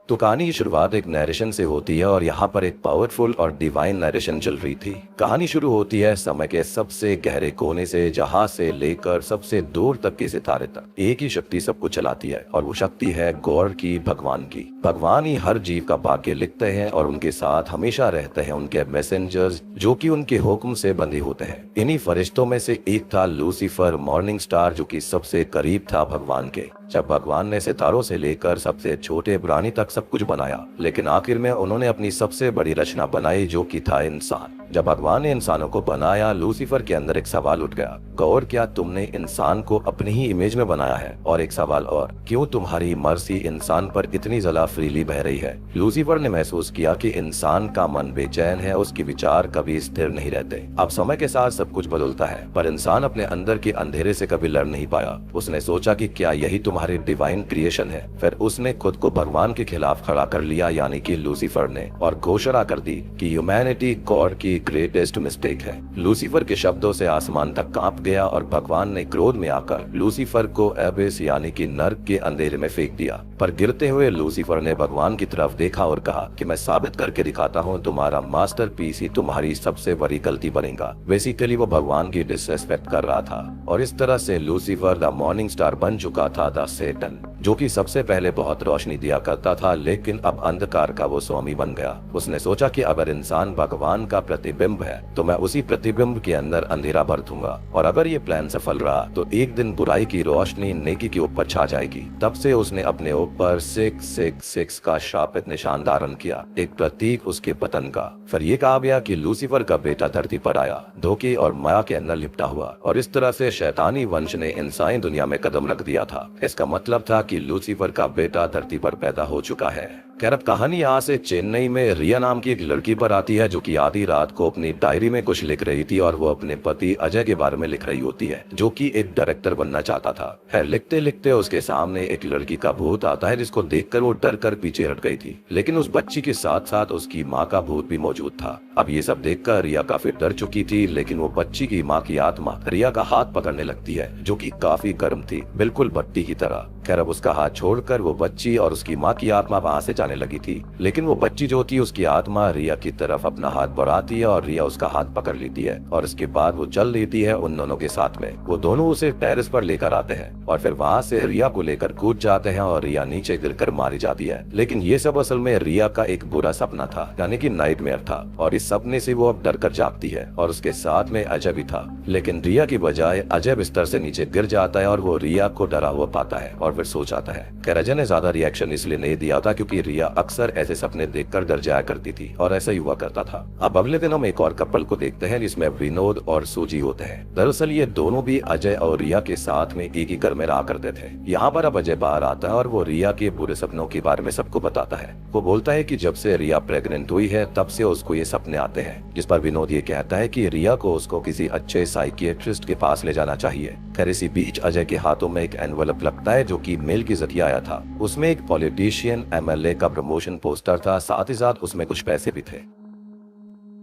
तो कहानी की शुरुआत एक नरेशन से होती है और यहाँ पर एक पावरफुल और डिवाइन नरेशन चल रही थी। कहानी शुरू होती है समय के सबसे गहरे कोने से, जहाँ से लेकर सबसे दूर तक के सितारे तक एक ही शक्ति सबको चलाती है और वो शक्ति है गौर की, भगवान की। भगवान ही हर जीव का भाग्य लिखते हैं और उनके साथ हमेशा रहते हैं उनके मैसेंजर्स, जो कि उनके हुक्म से बंधे होते हैं। इन्हीं फरिश्तों में से एक था लूसीफर, मॉर्निंग स्टार, जो कि सबसे करीब था भगवान के। जब भगवान ने सितारों से लेकर सबसे छोटे प्राणी तक सब कुछ बनाया, लेकिन आखिर में उन्होंने अपनी सबसे बड़ी रचना बनाई, जो कि था इंसान। जब भगवान ने इंसानों को बनाया, लूसीफर के अंदर एक सवाल उठ गया, गौर, क्या तुमने इंसान को अपनी ही इमेज में बनाया है? और एक सवाल और, क्यों तुम्हारी मर्जी इंसान पर इतनी ज्यादा फ्रीली बह रही है? लूसीफर ने महसूस किया कि इंसान का मन बेचैन है, उसके विचार कभी स्थिर नहीं रहते। अब समय के साथ सब कुछ बदलता है, पर इंसान अपने अंदर के अंधेरे से कभी लड़ नहीं पाया। उसने सोचा कि क्या यही तुम्हारी डिवाइन क्रिएशन है? फिर उसने खुद को भगवान के खिलाफ खड़ा कर लिया, यानी कि लूसीफर ने, और घोषणा कर दी कि ह्यूमैनिटी गॉड की ग्रेटेस्ट मिस्टेक है। लूसीफर के शब्दों से आसमान तक कांप गया और भगवान ने क्रोध में आकर लूसीफर को एबिस यानी कि नर्क के अंधेरे में फेंक दिया। पर गिरते हुए लूसीफर ने भगवान की तरफ देखा और कहा कि मैं साबित करके दिखाता हूँ, तुम्हारा मास्टरपीस ही तुम्हारी सबसे बड़ी गलती बनेगा। बेसिकली वो भगवान की डिसरेस्पेक्ट कर रहा था और इस तरह से लूसीफर द मॉर्निंग स्टार बन चुका था, द सेटन, जो कि सबसे पहले बहुत रोशनी दिया करता था, लेकिन अब अंधकार का वो स्वामी बन गया। उसने सोचा कि अगर इंसान भगवान का प्रतिबिंब है तो मैं उसी प्रतिबिंब के अंदर अंधेरा भर दूंगा, और अगर ये प्लान सफल रहा तो एक दिन बुराई की रोशनी नेकी के ऊपर छा जाएगी। तब से उसने अपने ऊपर 666 का शापित निशान धारण किया, एक प्रतीक उसके पतन का। फिर ये कहा गया कि लूसीफर का बेटा धरती पर आया, धोखे और माया के अंदर लिपटा हुआ, और इस तरह से शैतानी वंश ने इंसानी दुनिया में कदम रख दिया था। इसका मतलब था कि लूसीफर का बेटा धरती पर पैदा हो चुका है। खैर, अब कहानी यहाँ से चेन्नई में रिया नाम की एक लड़की पर आती है, जो कि आधी रात को अपनी डायरी में कुछ लिख रही थी और वो अपने पति अजय के बारे में लिख रही होती है, जो कि एक डायरेक्टर बनना चाहता था। है, लिखते लिखते उसके सामने एक लड़की का भूत आता है, जिसको देखकर वो डर कर पीछे हट गई थी, लेकिन उस बच्ची के साथ साथ उसकी माँ का भूत भी मौजूद था। अब ये सब देखकर रिया काफी डर चुकी थी, लेकिन वो बच्ची की माँ की आत्मा रिया का हाथ पकड़ने लगती है, जो कि काफी गर्म थी, बिल्कुल भट्टी की तरह। खैर, अब उसका हाथ छोड़कर वो बच्ची और उसकी माँ की आत्मा वहाँ से जाने लगी थी, लेकिन वो बच्ची जो थी, उसकी आत्मा रिया की तरफ अपना हाथ बढ़ाती है और रिया उसका हाथ पकड़ लेती है, और इसके बाद वो चल देती है उन दोनों के साथ में। वो दोनों उसे टेरेस पर लेकर आते हैं और फिर वहाँ से रिया को लेकर कूद जाते हैं और रिया नीचे गिरकर मारी जाती है। लेकिन ये सब असल में रिया का एक बुरा सपना था, यानी कि नाइटमेयर था, और इस सपने से वो अब डर कर जागती है, और उसके साथ में अजय भी था। लेकिन रिया की बजाय अजय बिस्तर से नीचे गिर जाता है और वो रिया को डरा हुआ पाता है और फिर सो जाता है। खैर, अजय ने ज्यादा रिएक्शन इसलिए नहीं दिया था क्योंकि रिया अक्सर ऐसे सपने देखकर डर जाया करती थी, और ऐसा ही हुआ करता था। अब अगले दिन हम एक और कपल को देखते हैं, जिसमें विनोद और सूजी होते हैं। दरअसल ये दोनों भी अजय और रिया के साथ में एक ही घर में रहा करते थे। यहाँ पर अब अजय बाहर आता है और वो रिया के बुरे सपनों के बारे में सबको बताता है। वो बोलता है कि जब से रिया प्रेग्नेंट हुई है तब से उसको ये सपने आते हैं, जिस पर विनोद ये कहता है कि रिया को उसको किसी अच्छे साइकियाट्रिस्ट के पास ले जाना चाहिए। खैर, इसी बीच अजय के हाथों में एक एनवलप लगता है, जो कि मेल के जरिए आया था। उसमें एक पॉलिटिशियन एमएलए का प्रमोशन पोस्टर था, साथ ही साथ उसमें कुछ पैसे भी थे।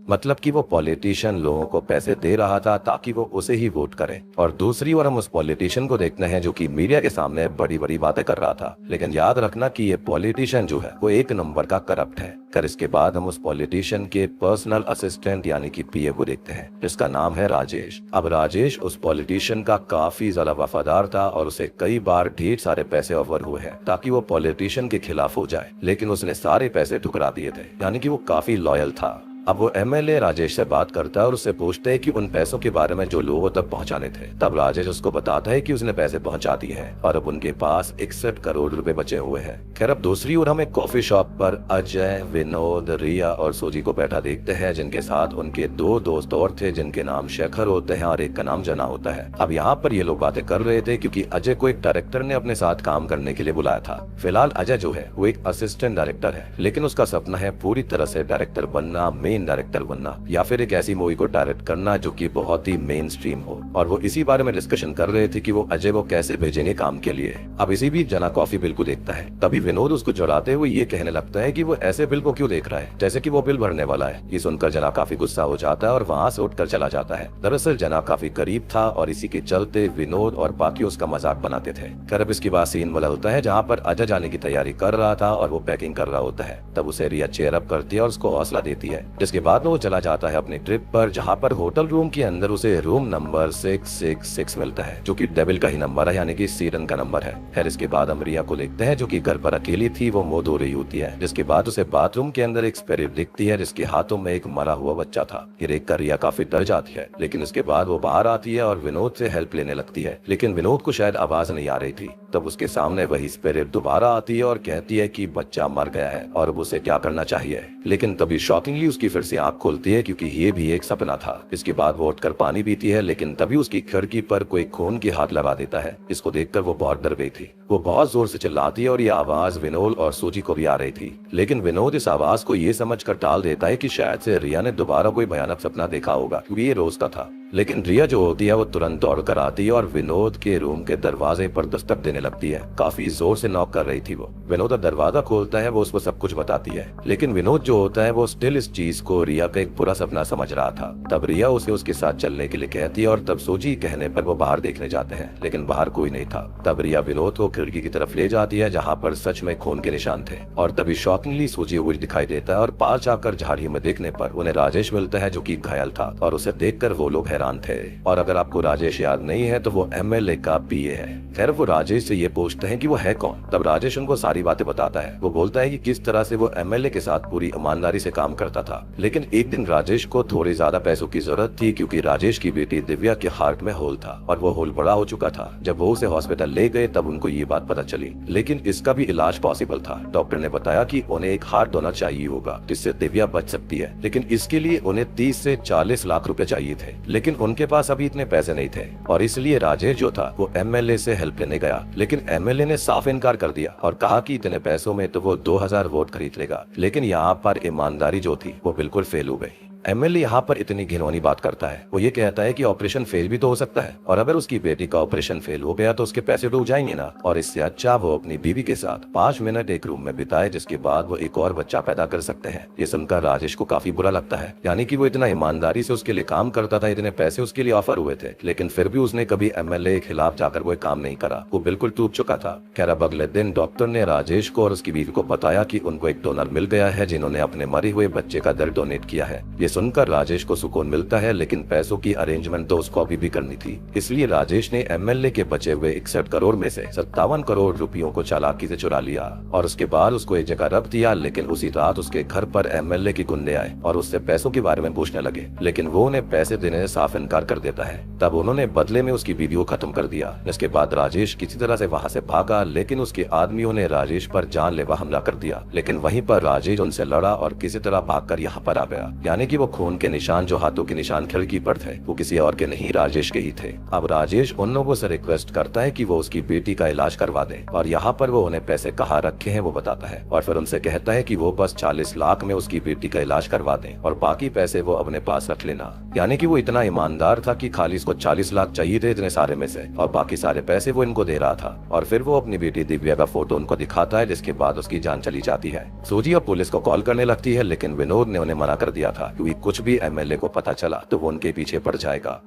मतलब कि वो पॉलिटिशियन लोगों को पैसे दे रहा था ताकि वो उसे ही वोट करें। और दूसरी ओर हम उस पॉलिटिशियन को देखते हैं, जो कि मीडिया के सामने बड़ी बड़ी बातें कर रहा था। लेकिन याद रखना कि ये पॉलिटिशियन जो है वो एक नंबर का करप्ट है। कर इसके बाद हम उस पॉलिटिशियन के पर्सनल असिस्टेंट यानी कि पीए को देखते हैं, जिसका नाम है राजेश। अब राजेश उस पॉलिटिशियन का काफी ज्यादा वफादार था और उसे कई बार ढेर सारे पैसे ऑफर हुए हैं ताकि वो पॉलिटिशियन के खिलाफ हो जाए, लेकिन उसने सारे पैसे ठुकरा दिए थे, यानी कि वो काफी लॉयल था। अब वो एमएलए राजेश से बात करता है और उससे पूछता है कि उन पैसों के बारे में जो लोगों तक पहुंचाने थे। तब राजेश उसको बताता है कि उसने पैसे पहुंचा दिए हैं और अब उनके पास 61 करोड़ रुपए बचे हुए हैं। खैर, अब दूसरी ओर हम एक कॉफी शॉप पर अजय, विनोद, रिया और सूजी को बैठा देखते हैं, जिनके साथ उनके दो दोस्त और थे, जिनके नाम शेखर होते हैं और एक का नाम जना होता है। अब यहाँ पर ये लोग बातें कर रहे थे क्योंकि अजय को एक डायरेक्टर ने अपने साथ काम करने के लिए बुलाया था। फिलहाल अजय जो है वो एक असिस्टेंट डायरेक्टर है, लेकिन उसका सपना है पूरी तरह से डायरेक्टर बनना, मेन बेहतरीन डायरेक्टर बनना या फिर एक ऐसी मूवी को डायरेक्ट करना जो कि बहुत ही मेन स्ट्रीम हो। और वो इसी बारे में डिस्कशन कर रहे थे कि वो अजय को कैसे भेजेंगे काम के लिए। अब इसी बीच जना कॉफी बिल को देखता है, तभी विनोद उसको जड़ाते हुए ये कहने लगता है कि वो ऐसे बिल को क्यों देख रहा है जैसे कि वो बिल भरने वाला है। ये सुनकर जना काफी गुस्सा हो जाता है और वहाँ से उठकर चला जाता है। दरअसल जना काफी करीब था और इसी के चलते विनोद और बाकी उसका मजाक बनाते थे। खैर अब इसके बाद सीन वाला होता है जहाँ पर अजय जाने की तैयारी कर रहा था और वो पैकिंग कर रहा होता है। तब उसे रिया चेयर अप करती है और उसको हौसला देती है, जिसके बाद वो चला जाता है अपनी ट्रिप पर, जहाँ पर होटल रूम के अंदर उसे रूम नंबर 666 मिलता है जो कि डेविल का ही नंबर है, यानी कि सीरन का नंबर है। खैर इसके बाद हम रिया को देखते हैं जो कि घर पर अकेली थी, वो मुंह धो रही होती है। जिसके बाद उसे बाथरूम के अंदर एक स्पिरिट दिखती है जिसके हाथों में एक मरा हुआ बच्चा था। ये देखकर रिया काफी डर जाती है, लेकिन इसके बाद वो बाहर आती है और विनोद से हेल्प लेने लगती है, लेकिन विनोद को शायद आवाज नहीं आ रही थी। तब उसके सामने वही स्पिरिट दोबारा आती है और कहती है कि बच्चा मर गया है और अब उसे क्या करना चाहिए। लेकिन तभी शॉकिंगली उसकी फिर से आंख खुलती है क्योंकि ये भी एक सपना था। इसके बाद वो उठकर पानी पीती है, लेकिन तभी उसकी खिड़की पर कोई खून की हाथ लगा देता है। इसको देखकर वो बहुत डर गई थी। वो बहुत जोर से चिल्लाती है और ये आवाज विनोद और सूजी को भी आ रही थी, लेकिन विनोद इस आवाज को ये समझकर टाल देता है कि शायद से रिया ने दोबारा कोई भयानक सपना देखा होगा क्योंकि ये रोज का था। लेकिन रिया जो होती है वो तुरंत दौड़ कर आती है और विनोद के रूम के दरवाजे पर दस्तक देने लगती है। काफी जोर से नॉक कर रही थी वो। विनोद दरवाजा खोलता है, वो उसको सब कुछ बताती है, लेकिन विनोद जो होता है वो स्टिल इस चीज को रिया का एक बुरा सपना समझ रहा था। तब रिया उसे उसके साथ चलने के लिए कहती है और तब सूजी कहने पर वो बाहर देखने जाते हैं, लेकिन बाहर कोई नहीं था। तब रिया विनोद को खिड़की की तरफ ले जाती है जहाँ पर सच में खून के निशान थे और तभी शॉकिंगली सूजी हुई दिखाई देता है और पास जाकर झाड़ियों में देखने पर उन्हें राजेश मिलता है जो कि घायल था और उसे देखकर वो लोग हैरान थे। और अगर आपको राजेश याद नहीं है तो वो एमएलए का पीए है। खैर वो राजेश से ये पूछते हैं कि वो है कौन। तब राजेश उनको सारी बातें बताता है। वो बोलता है कि किस तरह से वो एमएलए के साथ पूरी ईमानदारी से काम करता था, लेकिन एक दिन राजेश को थोड़ी ज्यादा पैसों की जरूरत थी क्योंकि राजेश की बेटी दिव्या के हार्ट में होल था और वो होल बड़ा हो चुका था। जब वो उसे हॉस्पिटल ले गए तब उनको ये बात पता चली, लेकिन इसका भी इलाज पॉसिबल था। डॉक्टर ने बताया कि उन्हें एक हार्ट डोनर चाहिए होगा जिससे दिव्या बच सकती है, लेकिन इसके लिए उन्हें 30 से 40 लाख रुपए चाहिए थे, लेकिन उनके पास अभी इतने पैसे नहीं थे और इसलिए राजेश जो था वो एमएलए से हेल्प लेने गया, लेकिन एमएलए ने साफ इनकार कर दिया और कहा कि इतने पैसों में तो वो 2000 वोट खरीद लेगा। लेकिन यहाँ पर ईमानदारी जो थी वो बिल्कुल फेल हो गई। एमएलए यहाँ पर इतनी घिनौनी बात करता है। वो ये कहता है कि ऑपरेशन फेल भी तो हो सकता है और अगर उसकी बेटी का ऑपरेशन फेल हो गया तो उसके पैसे डूब जाएंगे ना, और इससे अच्छा वो अपनी बीवी के साथ 5 मिनट एक रूम में बिताए जिसके बाद वो एक और बच्चा पैदा कर सकते हैं। ये सुनकर राजेश को काफी बुरा लगता है, यानी कि वो इतना ईमानदारी से उसके लिए काम करता था, इतने पैसे उसके लिए ऑफर हुए थे, लेकिन फिर भी उसने कभी एमएलए के खिलाफ जाकर वो काम नहीं करा। वो बिल्कुल टूट चुका था। खैर अब अगले दिन डॉक्टर ने राजेश को और उसकी बीवी को बताया कि उनको एक डोनर मिल गया है जिन्होंने अपने मरे हुए बच्चे का दर्द डोनेट किया है। ये सुनकर राजेश को सुकून मिलता है, लेकिन पैसों की अरेंजमेंट तो उसको अभी भी करनी थी। इसलिए राजेश ने एमएलए के बचे हुए 61 करोड़ में से 57 करोड़ रुपयों को चालाकी से चुरा लिया और उसके बाद उसको एक जगह रख दिया। लेकिन उसी रात उसके घर पर एमएलए के गुंडे आए और उससे पैसों के बारे में पूछने लगे, लेकिन वो उन्हें पैसे देने से साफ इनकार कर देता है। तब उन्होंने बदले में उसकी बीवी को खत्म कर दिया। इसके बाद राजेश किसी तरह से वहाँ से भागा, लेकिन उसके आदमियों ने राजेश पर जानलेवा हमला कर दिया। लेकिन वहीं पर राजेश उनसे लड़ा और किसी तरह भागकर यहाँ पर आ गया, यानी कि वो खून के निशान जो हाथों के निशान खिड़की पर थे वो किसी और के नहीं राजेश के ही थे। अब राजेश उन लोगों से रिक्वेस्ट करता है कि वो उसकी बेटी का इलाज करवा दें और यहाँ पर वो उन्हें पैसे कहाँ रखे हैं वो बताता है और फिर उनसे कहता है कि वो बस 40 लाख में उसकी बेटी का इलाज करवा दें और बाकी पैसे वो अपने पास रख लेना। यानी कि वो इतना ईमानदार था कि खाली इसको 40 लाख चाहिए थे इतने सारे में से और बाकी सारे पैसे वो इनको दे रहा था। और फिर वो अपनी बेटी दिव्या का फोटो उनको दिखाता है, जिसके बाद उसकी जान चली जाती है। सूजी अब पुलिस को कॉल करने लगती है, लेकिन विनोद ने उन्हें मना कर दिया था क्योंकि कुछ भी एमएलए को पता चला तो वो उनके पीछे पड़ जाएगा।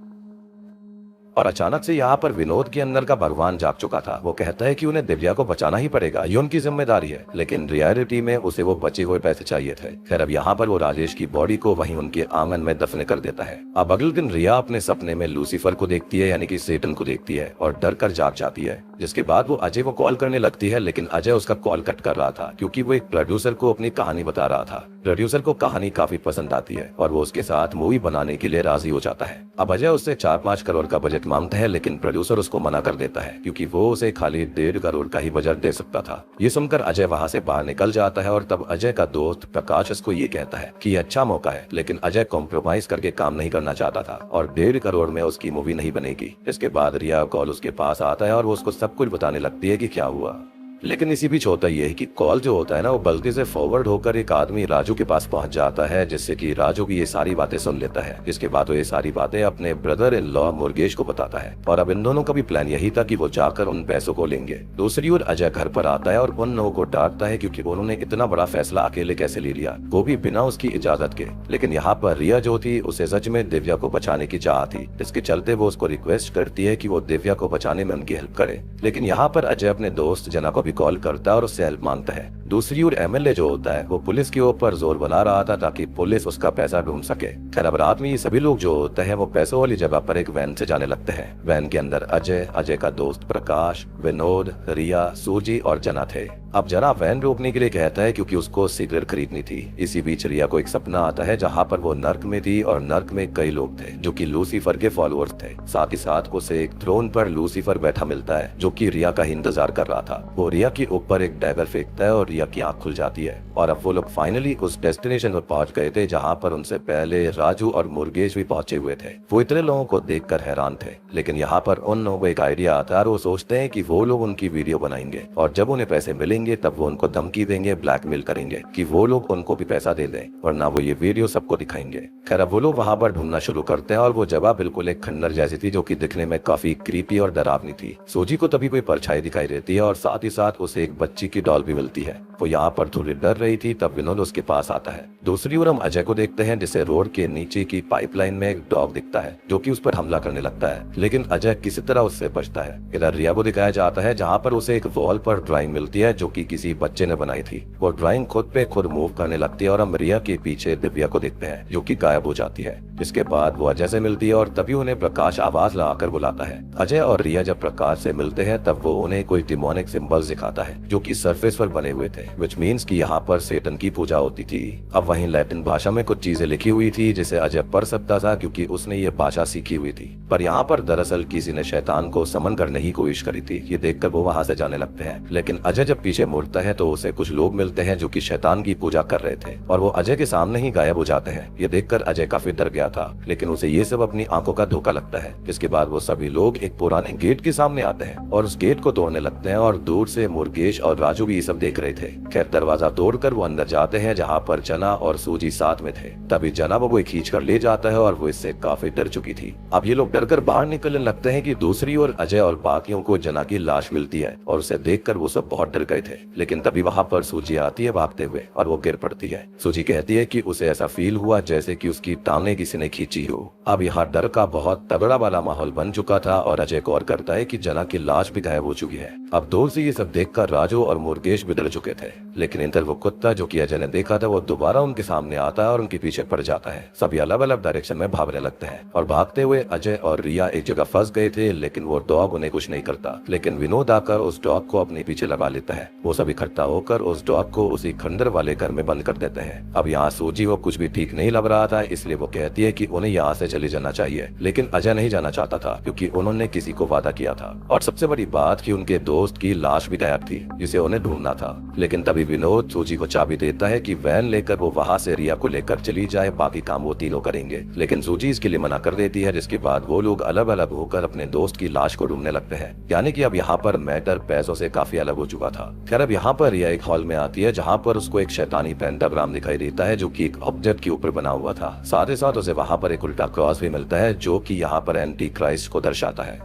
और अचानक से यहाँ पर विनोद के अंदर का भगवान जाग चुका था। वो कहता है कि उन्हें दिव्या को बचाना ही पड़ेगा, ये उनकी जिम्मेदारी है, लेकिन रियलिटी में उसे वो बचे हुए पैसे चाहिए थे। खैर अब यहाँ पर वो राजेश की बॉडी को वहीं उनके आंगन में दफन कर देता है। अब अगले दिन रिया अपने सपने में लूसीफर को देखती है, यानी कि सेटन को देखती है और डर कर जाग जाती है। जिसके बाद वो अजय को कॉल करने लगती है, लेकिन अजय उसका कॉल कट कर रहा था क्योंकि वो एक प्रोड्यूसर को अपनी कहानी बता रहा था। प्रोड्यूसर को कहानी काफी पसंद आती है और वो उसके साथ मूवी बनाने के लिए राजी हो जाता है। अब अजय उससे 4-5 करोड़ का बजट मांगता है, लेकिन प्रोड्यूसर उसको मना कर देता है क्योंकि वो उसे खाली 1.5 करोड़ का ही बजट दे सकता था। ये सुनकर अजय वहाँ से बाहर निकल जाता है और तब अजय का दोस्त प्रकाश उसको ये कहता है कि अच्छा मौका है, लेकिन अजय कॉम्प्रोमाइज करके काम नहीं करना चाहता था और 1.5 करोड़ में उसकी मूवी नहीं बनेगी। इसके बाद रिया कॉल उसके पास आता है और वो उसको सब कुछ बताने लगती है कि क्या हुआ। लेकिन इसी बीच होता ये है कि कॉल जो होता है ना वो गलती से फॉरवर्ड होकर एक आदमी राजू के पास पहुंच जाता है, जिससे कि राजू भी ये सारी बातें सुन लेता है। जिसके बाद वो ये सारी बातें अपने ब्रदर इन लॉ मुर्गेश को बताता है और अब इन दोनों का भी प्लान यही था कि वो जाकर उन पैसों को लेंगे। दूसरी ओर अजय घर पर आता है और उन लोगों को डांटता है क्योंकि उन्होंने इतना बड़ा फैसला अकेले कैसे ले लिया, वो भी बिना उसकी इजाजत के। लेकिन यहाँ पर रिया जो थी उसे सच में दिव्या को बचाने की चाह थी, जिसके चलते वो उसको रिक्वेस्ट करती है कि वो दिव्या को बचाने में उनकी हेल्प करे। लेकिन यहाँ पर अजय अपने दोस्त जना को भी कॉल करता है और उससे हेल्प मांगता है। दूसरी ओर एमएलए जो होता है वो पुलिस के ऊपर जोर बना रहा था ताकि पुलिस उसका पैसा ढूंढ सके। खैर अब रात में ये सभी लोग जो होते हैं वो पैसों वाली जगह पर एक वैन से जाने लगते हैं। वैन के अंदर अजय, अजय का दोस्त प्रकाश, विनोद, रिया, सूजी और जना थे। अब जना वैन रोकने के लिए कहता है क्योंकि उसको सिगरेट खरीदनी थी। इसी बीच रिया को एक सपना आता है जहाँ पर वो नर्क में थी और नर्क में कई लोग थे जो कि लूसीफर के फॉलोअर्स थे। साथ ही साथ उसे एक थ्रोन पर लूसीफर बैठा मिलता है जो कि रिया का ही इंतजार कर रहा था। वो रिया के ऊपर एक डैगर फेंकता है और रिया की आंख खुल जाती है और अब वो लोग फाइनली उस डेस्टिनेशन पर पहुंच गए थे जहाँ पर उनसे पहले राजू और मुर्गेश भी पहुंचे हुए थे। वो इतने लोगों को देखकर हैरान थे, लेकिन यहाँ पर उन लोगों को एक आइडिया आता है और वो सोचते हैं कि वो लोग उनकी वीडियो बनाएंगे और जब उन्हें पैसे मिलेंगे तब वो उनको धमकी देंगे, ब्लैकमेल करेंगे कि वो लोग उनको भी पैसा दे दें वरना वो ये वीडियो सबको दिखाएंगे। खैर अब वो लोग वहाँ पर ढूंढना शुरू करते हैं और वो जगह बिल्कुल एक खंडर जैसी थी जो कि दिखने में काफी क्रीपी और डरावनी थी। सूजी को तभी कोई परछाई दिखाई देती है और साथ ही साथ उसे एक बच्ची की डॉल भी मिलती है। वो यहाँ पर थोड़ी डर रही थी, तब विनोद उसके पास आता है। दूसरी ओर हम अजय को देखते हैं जिसे रोड के नीचे की पाइपलाइन में एक डॉग दिखता है जो कि उस पर हमला करने लगता है, लेकिन अजय किसी तरह उससे बचता है। इधर रिया को दिखाया जाता है जहाँ पर उसे एक वॉल पर ड्राइंग मिलती है जो कि किसी बच्चे ने बनाई थी। वो ड्राइंग खुद पे खुद मूव करने लगती है और हम रिया के पीछे दिव्या को देखते हैं जो कि गायब हो जाती है। इसके बाद वो अजय से मिलती है और तभी उन्हें प्रकाश आवाज लगाकर बुलाता है। अजय और रिया जब प्रकाश से मिलते हैं तब वो उन्हें कोई डिमोनिक सिंबल्स दिखाता है जो कि सरफेस पर बने हुए थे, विच मीन्स कि यहाँ पर सेटन की पूजा होती थी। अब वहीं लैटिन भाषा में कुछ चीजें लिखी हुई थी जिसे अजय पढ़ सकता था क्योंकि उसने ये भाषा सीखी हुई थी, पर यहाँ पर दरअसल किसी ने शैतान को समन करने की कोशिश करी थी। ये देखकर वो वहाँ से जाने लगते हैं, लेकिन अजय जब पीछे मुड़ता है तो उसे कुछ लोग मिलते हैं जो कि शैतान की पूजा कर रहे थे और वो अजय के सामने ही गायब हो जाते हैं। ये देखकर अजय काफी डर गया था, लेकिन उसे ये सब अपनी आंखों का धोखा लगता है। इसके बाद वो सभी लोग एक पुराने गेट के सामने आते हैं और उस गेट को तोड़ने लगते हैं और दूर से मुर्गेश और राजू भी ये सब देख रहे थे। खैर दरवाजा तोड़कर वो अंदर जाते हैं जहाँ पर जना और सूजी साथ में थे। तभी जना वो खींच कर ले जाता है और वो इससे काफी डर चुकी थी। अब ये लोग डरकर बाहर निकलने लगते हैं कि दूसरी ओर अजय और बाकियों को जना की लाश मिलती है और उसे देखकर वो सब बहुत डर गए थे। लेकिन तभी वहाँ पर सूजी आती है भागते हुए और वो गिर पड़ती है। सूजी कहती है कि उसे ऐसा फील हुआ जैसे कि उसकी टांगें किसी ने खींची हो। अब यहाँ डर का बहुत तगड़ा वाला माहौल बन चुका था और अजय गौर करता है कि जना की लाश भी गायब हो चुकी है। अब दूर से ये सब देखकर राजू और मुर्गेश भी डर चुके थे, लेकिन इधर वो कुत्ता जो कि अजय ने देखा था वो दोबारा उनके सामने आता है और उनके पीछे पड़ जाता है। सभी अलग अलग डायरेक्शन में भागने लगते हैं और भागते हुए अजय और रिया एक जगह फंस गए थे, लेकिन वो डॉग उन्हें कुछ नहीं करता। लेकिन विनोद आकर उस डॉग को अपने पीछे लगा लेता है। वो सब इकट्ठा होकर उस डॉग को उसी खंडर वाले घर में बंद कर देते हैं। अब यहाँ सूजी वो कुछ भी ठीक नहीं लग रहा था, इसलिए वो कहती है कि उन्हें यहाँ से चले जाना चाहिए, लेकिन अजय नहीं जाना चाहता था क्योंकि उन्होंने किसी को वादा किया था और सबसे बड़ी बात कि उनके दोस्त की लाश भी गायब थी जिसे उन्हें ढूंढना था। लेकिन तभी विनोद सूजी को चाबी देता है कि वैन लेकर वो वहाँ से रिया को लेकर चली जाए, बाकी काम वो तीनों करेंगे। लेकिन सूजी इसके लिए मना कर देती है, जिसके बाद वो लोग अलग अलग होकर अपने दोस्त की लाश को ढूंढने लगते हैं। यानी कि अब यहाँ पर मैटर पैसों से काफी अलग हो चुका था। खैर अब यहाँ पर रिया एक हॉल में आती है जहाँ पर उसको एक शैतानी पेंटाग्राम दिखाई देता है जो कि एक ऑब्जेक्ट के ऊपर बना हुआ था। साथ ही साथ उसे वहाँ पर एक उल्टा क्रॉस भी मिलता है जो कि यहाँ पर एंटी क्राइस्ट को दर्शाता है।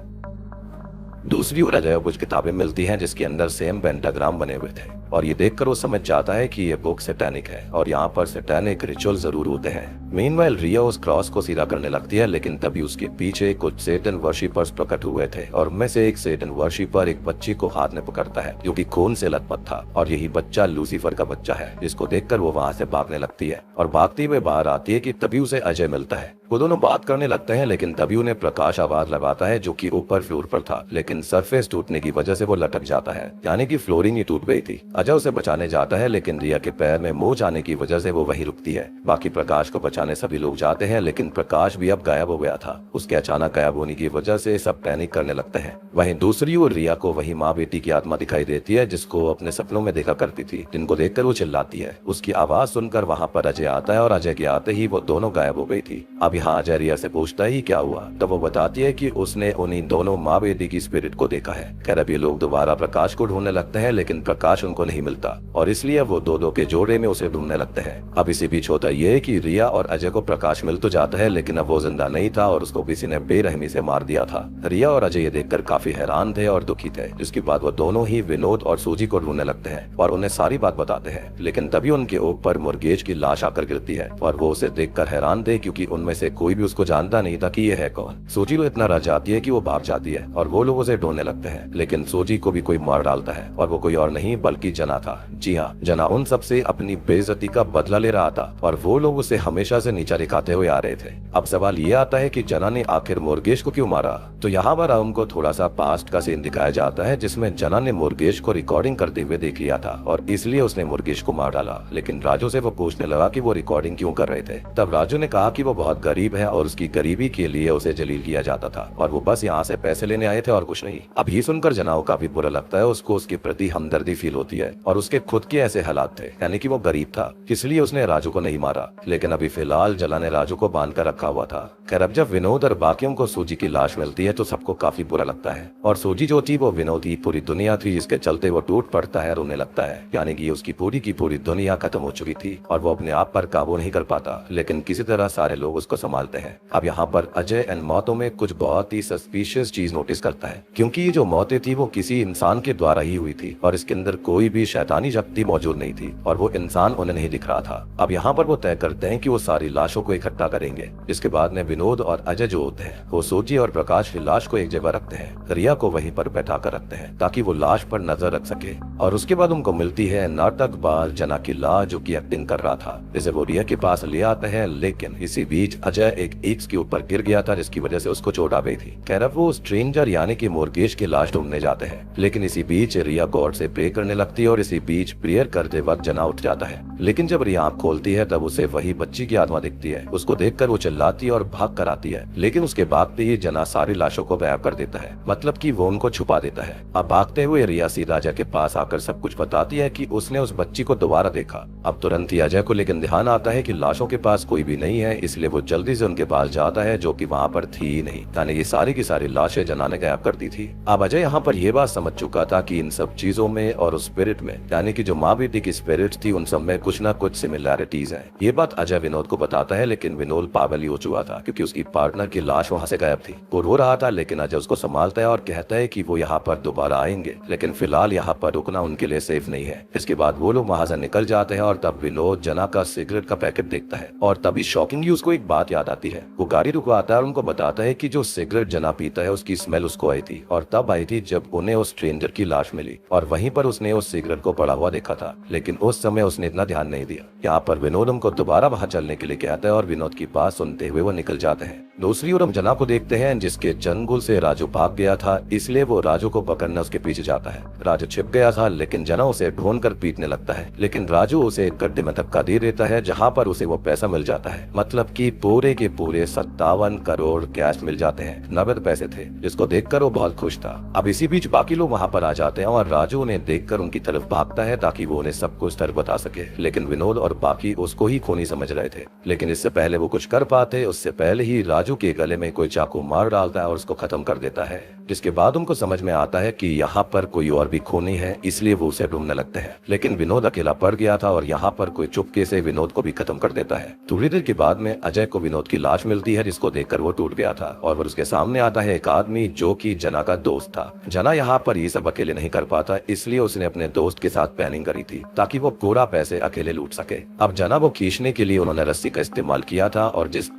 दूसरी ओर अजय को कुछ किताबें मिलती हैं जिसके अंदर सेम पेंटाग्राम बने हुए थे और ये देखकर वो समझ जाता है कि ये बुक सैटेनिक है और यहाँ पर सैटेनिक रिचुअल जरूर होते हैं। मीनवाइल रिया उस क्रॉस को सीधा करने लगती है, लेकिन तभी उसके पीछे कुछ सेटन वर्शिपर्स प्रकट हुए थे और उनमें से एक सेटन वर्शिपर एक बच्ची को हाथ में पकड़ता है जो कि खून से लथपथ था और यही बच्चा लूसीफर का बच्चा है, जिसको देखकर वो वहाँ से भागने लगती है और भागती हुए बाहर आती है कि तभी उसे अजय मिलता है। वो दोनों बात करने लगते हैं, लेकिन तभी उन्हें प्रकाश आवाज लगाता है जो कि ऊपर फ्लोर पर था, लेकिन सरफेस टूटने की वजह से वो लटक जाता है, यानी कि फ्लोरिंग ही टूट गई थी। अजय उसे बचाने जाता है, लेकिन रिया के पैर में मोच आने की वजह से वो वहीं रुकती है। बाकी प्रकाश को बचाने सभी लोग जाते हैं, लेकिन प्रकाश भी अब गायब हो गया था। उसके अचानक गायब होने की वजह से सब पैनिक करने लगते हैं। वहीं दूसरी ओर रिया को वही माँ बेटी की आत्मा दिखाई देती है जिसको अपने सपनों में देखा करती थी, जिनको देखकर वो चिल्लाती है। उसकी आवाज सुनकर वहाँ पर अजय आता है और अजय के आते ही वो दोनों गायब हो गई थी। अब यहाँ अजय रिया से पूछता है क्या हुआ, तो वो बताती है कि उसने उन्हीं दोनों माँ बेटी की स्पिरिट को देखा है। खैर अब ये लोग दोबारा प्रकाश को ढूंढने लगते हैं, लेकिन प्रकाश उनको नहीं मिलता और इसलिए वो दो के जोड़े में उसे ढूंढने लगते हैं। अब इसी बीच होता ये कि रिया और अजय को प्रकाश मिल तो जाता है, लेकिन अब वो जिंदा नहीं था और उसको किसी ने बेरहमी से मार दिया था। रिया और अजय ये देखकर काफी हैरान थे और दुखी थे, जिसके बाद वो दोनों ही विनोद और सूजी को ढूंढने लगते हैं और उन्हें सारी बात बताते हैं। लेकिन तभी उनके ऊपर मुर्गेश की लाश आकर गिरती है और वो उसे देखकर हैरान थे, क्योंकि उनमें से कोई भी उसको जानता नहीं था कि ये है कौन। सूजी तो इतना रह जाती है कि वो भाग जाती है और वो लोग उसे ढूंढने लगते हैं, लेकिन सूजी को भी कोई मार डालता है और वो कोई और नहीं बल्कि जना था। जी हाँ, जना उन सबसे अपनी बेइज्जती का बदला ले रहा था और वो लोग उसे हमेशा से नीचा दिखाते हुए आ रहे थे। अब सवाल ये आता है कि जना ने आखिर मुर्गेश को क्यों मारा। तो यहाँ पर हमको थोड़ा सा पास्ट का सीन दिखाया जाता है, जिसमें जना ने मुर्गेश को रिकॉर्डिंग करते हुए देख लिया था और इसलिए उसने मुर्गेश को मार डाला। लेकिन राजू से वो पूछने लगा कि वो रिकॉर्डिंग क्यों कर रहे थे। तब राजू ने कहा कि वो बहुत गरीब है और उसकी गरीबी के लिए उसे जलील किया जाता था और वो बस यहाँ से पैसे लेने आए थे और कुछ नहीं। अब ये सुनकर जना को काफी बुरा लगता है, उसको उसके प्रति हमदर्दी फील होती है और उसके खुद के ऐसे हालात थे, यानी कि वो गरीब था, इसलिए उसने राजू को नहीं मारा। लेकिन अभी फिलहाल जना ने राजू को बांध कर रखा हुआ था। खैर अब जब विनोद और बाकियों को सूजी की लाश मिलती है तो सबको काफी बुरा लगता है और सूजी जो थी वो विनोद की पूरी दुनिया थी, जिसके चलते वो टूट पड़ता है, रोने लगता है, यानी कि उसकी पूरी की पूरी दुनिया खत्म हो चुकी थी और वो अपने आप पर काबू नहीं कर पाता। लेकिन किसी तरह सारे लोग उसको संभालते हैं। अब यहाँ पर अजय इन मौतों में कुछ बहुत ही सस्पिशियस चीज नोटिस करता है, क्योंकि ये जो मौतें थी वो किसी इंसान के द्वारा ही हुई थी और इसके अंदर कोई भी शैतानी शक्ति मौजूद नहीं थी और वो इंसान उन्हें नहीं दिख रहा था। अब यहाँ पर वो तय करते हैं कि वो सारी लाशों को इकट्ठा करेंगे। इसके बाद में विनोद और अजय जो होते हैं वो सूजी और प्रकाश की लाश को एक जगह रखते हैं, रिया को वहीं पर बैठा कर रखते हैं ताकि वो लाश पर नजर रख सके। और उसके बाद उनको मिलती है नाटकबाज जना की लाश जो की एक्टिंग कर रहा था, जिसे वो रिया के पास ले आते हैं। लेकिन इसी बीच अजय एक ईक्स के ऊपर गिर गया था, जिसकी वजह से उसको चोट आ गई थी। खैर अब वो स्ट्रेंजर यानी कि मुर्गेश की लाश ढूंढने जाते हैं, लेकिन इसी बीच रिया गॉड से प्रे करने लगती है और इसी बीच प्रेयर करते वक्त जना उठ जाता है। लेकिन जब रिया आंख खोलती है तब उसे वही बच्ची की आत्मा दिखती है। उसको देखकर वो चिल्लाती है और भाग कर आती है, लेकिन उसके भागते ही जना सारी लाशों को गायब कर देता है, मतलब कि वो उनको छुपा देता है। अब भागते हुए रिया सीधा अजय के पास आकर सब कुछ बताती है कि उसने उस बच्ची को दोबारा देखा। अब तुरंत ही अजय को लेकिन ध्यान आता है कि लाशों के पास कोई भी नहीं है, इसलिए वो जल्दी से उनके पास जाता है, जो कि वहाँ पर थी ही नहीं, यानी ये सारी की सारी लाशें जना ने गायब कर दी थी। अब अजय यहाँ पर यह बात समझ चुका था कि इन सब चीजों में और उस स्पिरिट में, यानी कि जो माँ बेटी की स्पिरिट थी, उन सब में कुछ ना कुछ सिमिलैरिटीज है। ये बात अजय विनोद को बताता है, लेकिन विनोद पागल ही हो चुका था, क्योंकि उसकी पार्टनर की लाश वहाँ से गायब थी। वो रो रहा था, लेकिन अजय उसको संभालता है और कहता है कि वो यहाँ पर दोबारा आएंगे, लेकिन फिलहाल यहाँ पर रुकना उनके लिए सेफ नहीं है। इसके बाद वो लोग वहाँ से निकल जाते हैं और तब विनोद जना का सिगरेट का पैकेट देखता है और तभी शॉकिंगली उसको एक बात याद आती है। वो गाड़ी रुकवाता है और उनको बताता है कि जो सिगरेट जना पीता है उसकी स्मेल उसको आई थी और तब आई थी जब उन्हें उस स्ट्रेंजर की लाश मिली और वहीं पर उसने उस सिगरेट को पड़ा हुआ देखा था, लेकिन उस समय उसने इतना ध्यान नहीं दिया। यहाँ पर विनोद उनको दोबारा बाहर चलने के लिए कहता है और विनोद की बात सुनते हुए वो निकल जाते हैं। दूसरी ओर हम जना को देखते हैं, जिसके जंगल से राजू भाग गया था, इसलिए वो राजू को पकड़ने उसके पीछे जाता है। राजू छिप गया था, लेकिन जना उसे ढूंढ कर पीटने लगता है, लेकिन राजू उसे एक गड्ढे में धक्का दे देता है, जहाँ पर उसे वो पैसा मिल जाता है, मतलब कि पूरे के पूरे 57 करोड़ कैश मिल जाते हैं, नगद पैसे थे, जिसको देखकर वो बहुत खुश था। अब इसी बीच बाकी लोग वहाँ पर आ जाते हैं और राजू उन्हें देखकर उनकी तरफ भागता है ताकि वो उन्हें सब कुछ तरफ बता सके, लेकिन विनोद और बाकी उसको ही खूनी समझ रहे थे। लेकिन इससे पहले वो कुछ कर पाते, उससे पहले ही राजू के गले में कोई चाकू मार डालता है और उसको खत्म कर देता है, जिसके बाद उनको समझ में आता है कि यहाँ पर कोई और भी खूनी है, इसलिए वो उसे ढूंढने लगते हैं। लेकिन विनोद अकेला पड़ गया था और यहाँ पर कोई चुपके से विनोद को भी खत्म कर देता है। थोड़ी देर के बाद में अजय को विनोद की लाश मिलती है, जिसको देखकर वो टूट गया था और फिर उसके सामने आता है एक आदमी जो कि जना का दोस्त था। जना यहाँ पर ये सब अकेले नहीं कर पाता, इसलिए उसने अपने दोस्त के साथ प्लानिंग करी थी ताकि वो पूरा पैसे अकेले लूट सके। अब जना वो खींचने के लिए उन्होंने रस्सी का इस्तेमाल किया था और जिस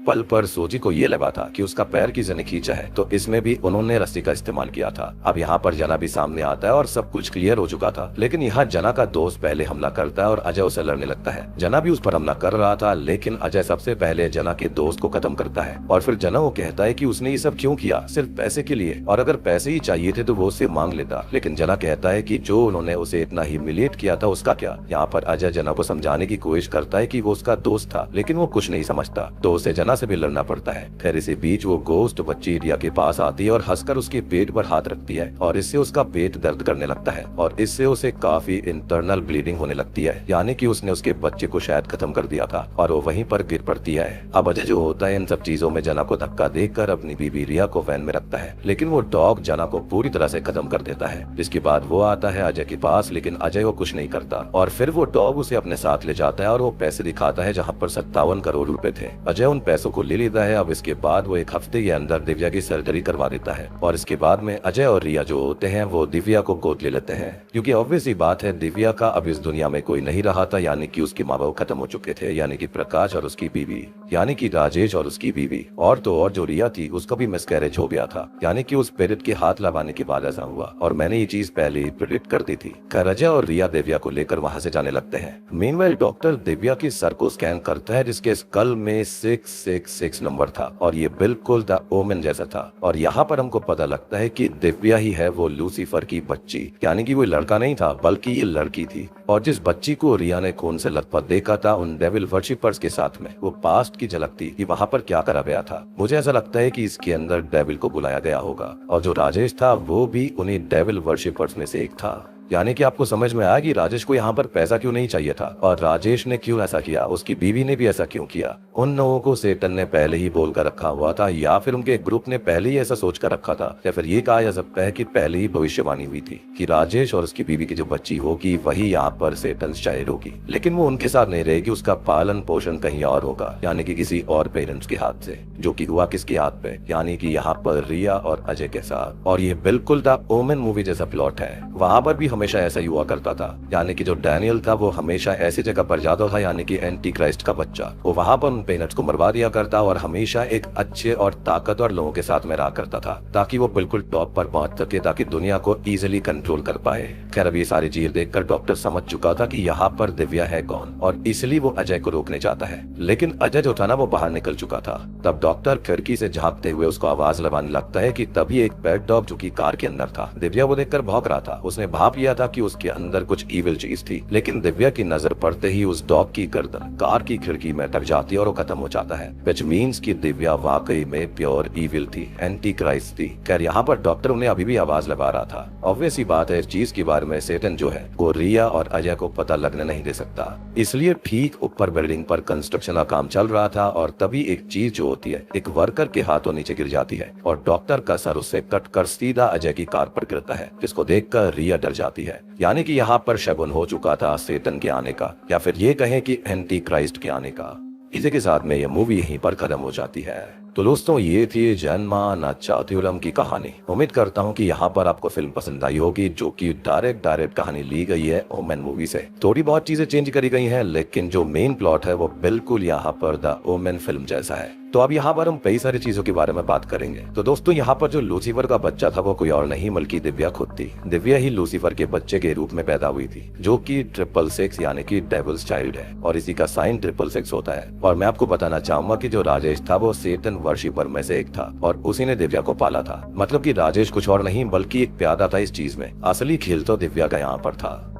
पल पर सूजी को ये लगा था कि उसका पैर किसी ने खींचा है, तो इसमें भी उन्होंने रस्सी का इस्तेमाल किया था। अब यहाँ पर जना भी सामने आता है और सब कुछ क्लियर हो चुका था, लेकिन यहाँ जना का दोस्त पहले हमला करता है और अजय उसे लड़ने लगता है। जना भी उस पर हमला कर रहा था, लेकिन अजय सबसे पहले जना के दोस्त को खत्म करता है और फिर जना वो कहता है कि उसने ये सब क्यों किया, सिर्फ पैसे के लिए, और अगर पैसे ही चाहिए थे तो वो उससे मांग लेता। लेकिन जना कहता है कि जो उन्होंने उसे इतना ह्यूमिलिएट किया था उसका क्या। यहाँ पर अजय जना को समझाने की कोशिश करता है कि वो उसका दोस्त था, लेकिन वो कुछ नहीं समझता, तो उसे जना से भी लड़ना पड़ता है। खैर इसी बीच वो गोस्ट बच्ची रिया के पास आती है और हंसकर उसके पेट पर हाथ रखती है और इससे उसका पेट दर्द करने लगता है और इससे उसे काफी इंटरनल ब्लीडिंग होने लगती है, यानी कि उसने उसके बच्चे को शायद खत्म कर दिया था और वो वहीं पर गिर पड़ती है। अब अजय जो होता है इन सब चीजों में जना को धक्का देकर अपनी बीबी रिया को वैन में रखता है, लेकिन वो डॉग जना को पूरी तरह से खत्म कर देता है। जिसके बाद वो आता है अजय के पास, लेकिन अजय वो कुछ नहीं करता और फिर वो डॉग उसे अपने साथ ले जाता है और वो पैसे दिखाता है जहाँ पर 57 करोड़ रुपए थे। अजय उन पैसों को ले लेता है। अब इसके बाद वो एक हफ्ते के अंदर दिव्या की सर्जरी करवा देता है और इसके बाद में अजय और रिया जो होते हैं वो दिव्या को गोद ले लेते हैं, क्योंकि ऑब्वियस ही बात है दिव्या का अब इस दुनिया में कोई नहीं रहा था, यानी कि उसके माँ बाप खत्म हो चुके थे, यानी कि प्रकाश और उसकी बीवी यानी कि राजेश और उसकी बीवी। और तो और जो रिया थी उसका भी मिसकैरेज हो गया था, यानी कि उस स्पिरिट के हाथ लगाने के बाद ऐसा हुआ और मैंने ये चीज पहले ही प्रेडिक्ट कर दी थी। खैर अजय और रिया दिव्या को लेकर वहाँ से जाने लगते हैं। मीनवाइल डॉक्टर दिव्या की सर को स्कैन करता है जिसके स्कल में 666 नंबर था और ये बिल्कुल द ओमेन जैसा था। और यहाँ पर हमको पता लगता है कि दिव्या ही है वो लूसीफर की बच्ची, यानी कि वो लड़का नहीं था बल्कि ये लड़की थी। और जिस बच्ची को रिया ने खून से लथपथ देखा था उन डेविल वर्शिपर्स के साथ में, वो पास्ट की झलक थी कि वहाँ पर क्या करा गया था। मुझे ऐसा लगता है कि इसके अंदर डेविल को बुलाया गया होगा और जो राजेश था वो भी उन्हीं डेविल वर्शिपर्स में से एक था। यानी कि आपको समझ में आया कि राजेश को यहाँ पर पैसा क्यों नहीं चाहिए था और राजेश ने क्यों ऐसा किया, उसकी बीवी ने भी ऐसा क्यों किया। उन लोगों को सेटन ने पहले ही बोल कर रखा हुआ था या फिर उनके ग्रुप ने पहले ही ऐसा सोच कर रखा था, या फिर ये कहा जा सकता है कि पहले ही भविष्यवाणी हुई थी कि राजेश और उसकी बीवी की जो बच्ची होगी वही यहाँ पर सेटन शायर होगी, लेकिन वो उनके साथ नहीं रहेगी, उसका पालन पोषण कहीं और होगा, यानी कि किसी और पेरेंट्स के हाथ से, जो कि हुआ किसके हाथ पे, यानी कि यहाँ पर रिया और अजय के साथ। और ये बिल्कुल द ओमेन मूवी जैसा प्लॉट है। वहाँ पर भी हमेशा ऐसा ही हुआ करता था, यानी कि जो डैनियल था वो हमेशा ऐसी जगह पर जाता था, यानी कि एंटी क्राइस्ट का बच्चा, वो वहाँ पर उन पेरेंट्स को मरवा दिया करता और हमेशा एक अच्छे और ताकतवर लोगों के साथ में रहा करता था ताकि वो बिल्कुल टॉप पर पहुंच सके, ताकि दुनिया को इजीली कंट्रोल कर पाए। खैर अब ये सारी चीज देखकर डॉक्टर समझ चुका था कि यहाँ पर दिव्या है कौन और इसलिए वो अजय को रोकने चाहता है, लेकिन अजय जो था ना वो बाहर निकल चुका था। तब डॉक्टर खिड़की से झांकते हुए उसको आवाज लगाने लगता है कि तभी एक पेट डॉग जो कि कार के अंदर था, दिव्या वो देखकर भौंक रहा था। उसने भाप लिया था कि उसके अंदर कुछ इविल चीज थी, लेकिन दिव्या की नजर पड़ते ही उस डॉग की गर्दन कार की खिड़की में टक जाती है और वो खत्म हो जाता है, which means कि दिव्या वाकई में प्योर इविल थी, एंटी क्राइस्ट थी। खैर यहाँ पर डॉक्टर उन्हें अभी भी आवाज लगा रहा था। ऑब्वियस ही बात है इस चीज के बारे में सेटन जो है वो रिया और अजय को पता लगने नहीं दे सकता, इसलिए ठीक ऊपर बिल्डिंग पर कंस्ट्रक्शन का काम चल रहा था और तभी एक चीज जो होती है एक वर्कर के हाथों नीचे गिर जाती है और डॉक्टर का सर उससे कट कर सीधा अजय की कार पर गिरता है, जिसको देखकर रिया डर जाती है। यानी कि यहाँ पर शगुन हो चुका था सेटन के आने का, या फिर ये कहें कि एंटी क्राइस्ट के आने का। इसी के साथ में यह मूवी यहीं पर खत्म हो जाती है। तो दोस्तों ये थी जन्मा नाचाथुरम की कहानी। उम्मीद करता हूँ कि यहाँ पर आपको फिल्म पसंद आई होगी, जो कि डायरेक्ट कहानी ली गई है ओमेन मूवी से। थोड़ी बहुत चीजें चेंज करी गई हैं, लेकिन जो मेन प्लॉट है वो बिल्कुल यहाँ पर द ओमेन फिल्म जैसा है। तो अब यहाँ पर हम कई सारी चीजों के बारे में बात करेंगे। तो दोस्तों यहाँ पर जो लूसीफर का बच्चा था वो कोई और नहीं बल्कि दिव्या खुद थी। दिव्या ही लूसीफर के बच्चे के रूप में पैदा हुई थी, जो कि 666 यानी कि डेविल्स चाइल्ड है और इसी का साइन 666 होता है। और मैं आपको बताना चाहूंगा कि जो राजेश था वो सेटन वर्शिपर में से एक था और उसी ने दिव्या को पाला था। मतलब कि राजेश कुछ और नहीं बल्कि एक प्यादा था इस चीज में। असली खेल तो दिव्या का यहाँ पर था।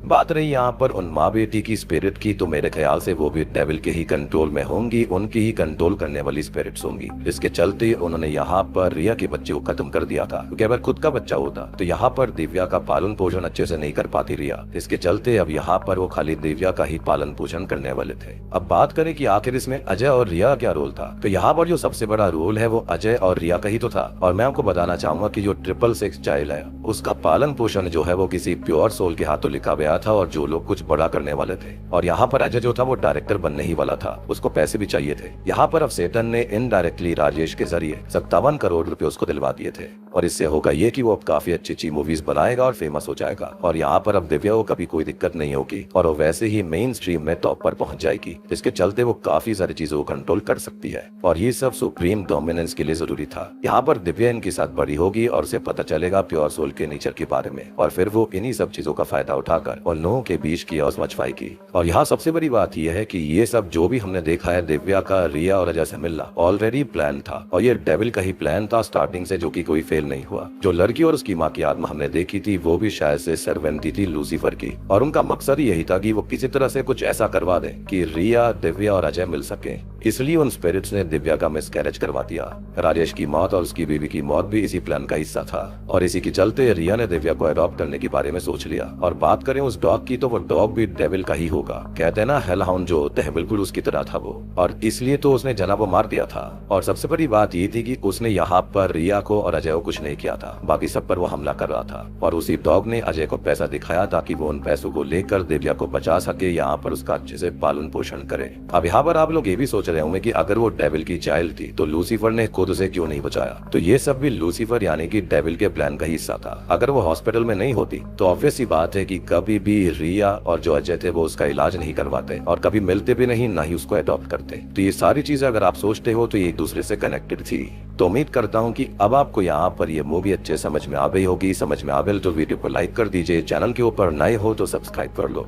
बात रही यहाँ पर उन माँ बेटी की स्पिरिट की, तो मेरे ख्याल से वो भी डेविल के ही कंट्रोल में होंगी, उनकी ही कंट्रोल करने वाली स्पिरिट्स होंगी। इसके चलते उन्होंने यहाँ पर रिया के बच्चे को खत्म कर दिया था, क्योंकि अगर खुद का बच्चा होता तो यहाँ पर दिव्या का पालन पोषण अच्छे से नहीं कर पाती रिया। इसके चलते अब यहाँ पर वो खाली दिव्या का ही पालन पोषण करने वाले थे। अब बात करें कि आखिर इसमें अजय और रिया का क्या रोल था, तो यहाँ पर जो सबसे बड़ा रोल है वो अजय और रिया का ही तो था। और मैं आपको बताना चाहूंगा कि जो 666 चाइल्ड है उसका पालन पोषण जो है वो किसी प्योर सोल के हाथों लिखा गया था और जो लोग कुछ बड़ा करने वाले थे। और यहाँ पर अजय जो था वो डायरेक्टर बनने ही वाला था, उसको पैसे भी चाहिए थे। यहाँ पर अब सेटन ने इनडायरेक्टली राजेश के जरिए 57 करोड़ रुपए उसको दिलवा दिए थे और इससे होगा ये कि वो अब काफी अच्छी मूवीज बनाएगा और फेमस हो जाएगा। और यहाँ पर अब दिव्या को कभी कोई दिक्कत नहीं होगी और वो वैसे ही मेन स्ट्रीम में टॉप पर पहुंच जाएगी, जिसके चलते वो काफी सारी चीजों को कंट्रोल कर सकती है। और ये सब सुप्रीम डोमिनेंस के लिए जरूरी था। यहाँ पर दिव्या इनके साथ बड़ी होगी और उसे पता चलेगा प्योर सोल के नेचर के बारे में, और फिर वो इन्हीं सब चीजों का फायदा उठाकर और लोगों के बीच की और मचवाएगी। और यहाँ सबसे बड़ी बात यह है कि ये सब जो भी हमने देखा है दिव्या का रिया और अजय से मिलना ऑलरेडी प्लान था और ये डेविल का ही प्लान था स्टार्टिंग से, जो कि कोई फेल नहीं हुआ। जो लड़की और उसकी माँ की आत्मा हमने देखी थी वो भी शायद से सर्वेंटी थी लूसीफर की, और उनका मकसद यही था कि वो किसी तरह से कुछ ऐसा करवा दे कि रिया, दिव्या और अजय मिल सके। इसलिए उन स्पिरिट्स ने दिव्या का मिसकैरेज करवा दिया। राजेश की मौत और उसकी बीवी की मौत भी इसी प्लान का हिस्सा था और इसी के चलते रिया ने दिव्या को अडॉप्ट करने के बारे में सोच लिया। और बात करें उस डॉग की तो वो डॉग भी डेविल का ही होगा। कहते हैं ना हेल हाउंड जो होते हैं, बिल्कुल उसकी तरह था वो, और इसलिए तो उसने जना को मार दिया था। और सबसे बड़ी बात ये थी कि उसने यहाँ पर रिया को और अजय को कुछ नहीं किया था, बाकी सब पर वो हमला कर रहा था। और उसी डॉग ने अजय को पैसा दिखाया ताकि वो उन पैसों को लेकर दिव्या को बचा सके, यहाँ पर उसका अच्छे से पालन पोषण करे। अब यहाँ पर आप लोग ये भी सोच रहे होंगे कि अगर वो डेविल की चाइल्ड थी तो लूसीफर ने खुद उसे क्यों नहीं बचाया। तो ये सब भी लूसीफर यानी कि डेविल के प्लान का हिस्सा था। अगर वो हॉस्पिटल में नहीं होती तो ऑब्वियस सी बात है कि कभी भी रिया और जो अजय थे वो उसका इलाज नहीं करवाते और कभी मिलते भी नहीं, ना ही उसको अडॉप्ट करते। तो ये सारी चीजें अगर आप सोचते हो तो ये एक दूसरे से कनेक्टेड थी। तो उम्मीद करता हूँ कि अब आपको यहाँ पर ये मूवी अच्छे समझ में आ गई होगी। समझ में आ गई तो वीडियो को लाइक कर दीजिए, चैनल के ऊपर नए हो तो सब्सक्राइब कर लो।